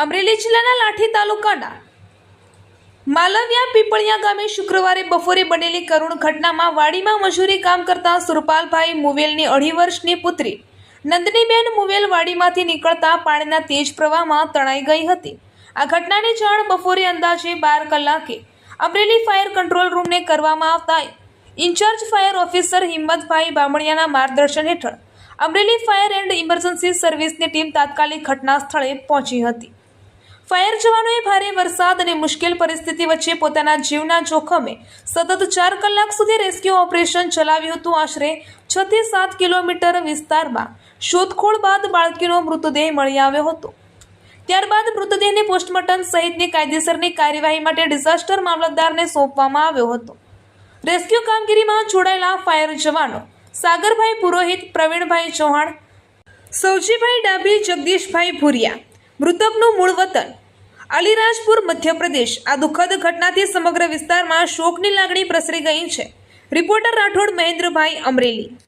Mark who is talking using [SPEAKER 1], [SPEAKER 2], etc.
[SPEAKER 1] અમરેલી જિલ્લાના લાઠી તાલુકાના માલવિયા પીપળિયા ગામે શુક્રવારે બપોરે બનેલી કરુણ ઘટનામાં વાડીમાં મજૂરી કામ કરતા સુરપાલભાઈ મુવેલની 2.5 વર્ષની પુત્રી નંદનીબેન મુવેલ વાડીમાંથી નીકળતા પાણીના તેજ પ્રવાહમાં તણાઈ ગઈ હતી। આ ઘટનાની જાણ બપોરે અંદાજે 12 કલાકે અમરેલી ફાયર કંટ્રોલ રૂમને કરવામાં આવતા ઇન્ચાર્જ ફાયર ઓફિસર હિંમતભાઈ બામણિયાના માર્ગદર્શન હેઠળ અમરેલી ફાયર એન્ડ ઇમરજન્સી સર્વિસની ટીમ તાત્કાલિક ઘટના સ્થળે પહોંચી હતી। ફાયર જવાનોએ ભારે વરસાદ અને મુશ્કેલ પરિસ્થિતિ વચ્ચે પોતાના જીવના જોખમે સતત 4 કલાક સુધી રેસ્ક્યુ ઓપરેશન ચલાવ્યું હતું। આશરે 6 થી 7 કિલોમીટર વિસ્તારમાં શોધખોળ બાદ બાળકીનો મૃતદેહ મળી આવ્યો હતો। ત્યારબાદ મૃતદેહને પોસ્ટમોર્ટમ સહિતની કાયદેસરની કાર્યવાહી માટે ડિઝાસ્ટર મામલતદારને સોંપવામાં આવ્યો હતો। રેસ્ક્યુ કામગીરીમાં જોડાયેલા ફાયર જવાનો સાગરભાઈ પુરોહિત, પ્રવીણભાઈ ચૌહાણ, સૌજીભાઈ ડાભી, જગદીશભાઈ ભુરિયા, મૃતકનું મૂળ વતન અલીરાજપુર, મધ્યપ્રદેશ। આ દુઃખદ ઘટનાથી સમગ્ર વિસ્તારમાં શોકની લાગણી પ્રસરી ગઈ છે। રિપોર્ટર રાઠોડ મહેન્દ્રભાઈ, અમરેલી।